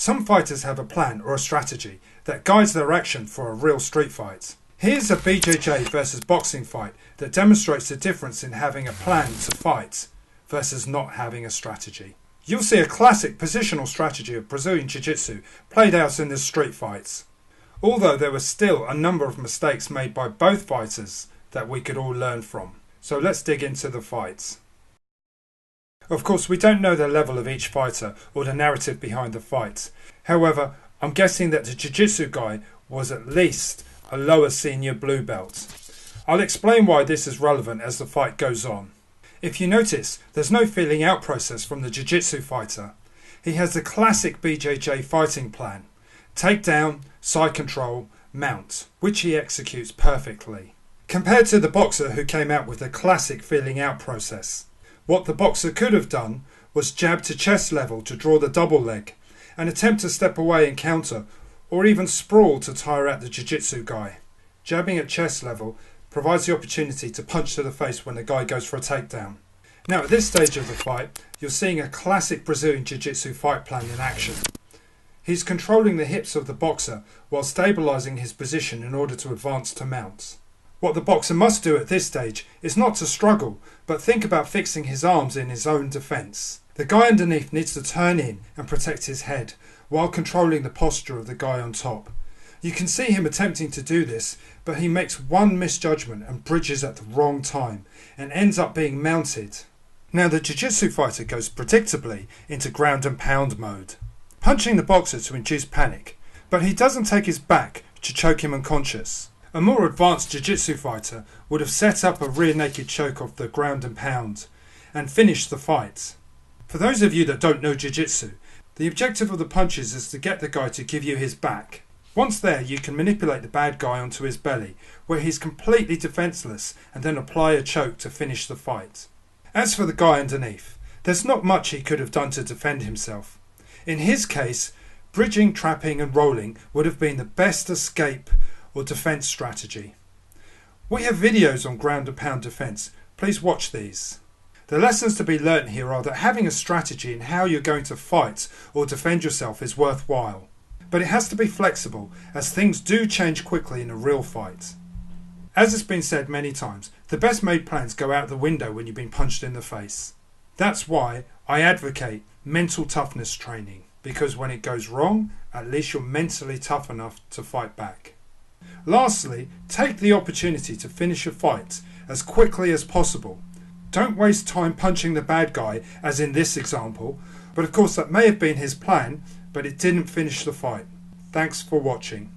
Some fighters have a plan or a strategy that guides their action for a real street fight. Here's a BJJ versus boxing fight that demonstrates the difference in having a plan to fight versus not having a strategy. You'll see a classic positional strategy of Brazilian Jiu-Jitsu played out in this street fights, although there were still a number of mistakes made by both fighters that we could all learn from. So let's dig into the fights. Of course, we don't know the level of each fighter or the narrative behind the fight. However, I'm guessing that the Jiu-Jitsu guy was at least a lower senior blue belt. I'll explain why this is relevant as the fight goes on. If you notice, there's no feeling out process from the Jiu-Jitsu fighter. He has the classic BJJ fighting plan: takedown, side control, mount, which he executes perfectly. Compared to the boxer who came out with the classic feeling out process. What the boxer could have done was jab to chest level to draw the double leg, and attempt to step away and counter, or even sprawl to tire out the Jiu-Jitsu guy. Jabbing at chest level provides the opportunity to punch to the face when the guy goes for a takedown. Now at this stage of the fight, you're seeing a classic Brazilian Jiu-Jitsu fight plan in action. He's controlling the hips of the boxer while stabilising his position in order to advance to mount. What the boxer must do at this stage is not to struggle, but think about fixing his arms in his own defence. The guy underneath needs to turn in and protect his head, while controlling the posture of the guy on top. You can see him attempting to do this, but he makes one misjudgment and bridges at the wrong time, and ends up being mounted. Now the Jiu-Jitsu fighter goes predictably into ground and pound mode, punching the boxer to induce panic, but he doesn't take his back to choke him unconscious. A more advanced Jiu-Jitsu fighter would have set up a rear naked choke off the ground and pound and finished the fight. For those of you that don't know Jiu-Jitsu, the objective of the punches is to get the guy to give you his back. Once there, you can manipulate the bad guy onto his belly, where he's completely defenceless, and then apply a choke to finish the fight. As for the guy underneath, there's not much he could have done to defend himself. In his case, bridging, trapping and rolling would have been the best escape or defence strategy. We have videos on ground and pound defence. Please watch these. The lessons to be learnt here are that having a strategy in how you're going to fight or defend yourself is worthwhile. But it has to be flexible, as things do change quickly in a real fight. As has been said many times, the best made plans go out the window when you've been punched in the face. That's why I advocate mental toughness training, because when it goes wrong, at least you're mentally tough enough to fight back. Lastly, take the opportunity to finish a fight as quickly as possible. Don't waste time punching the bad guy, as in this example, but of course that may have been his plan, but it didn't finish the fight. Thanks for watching.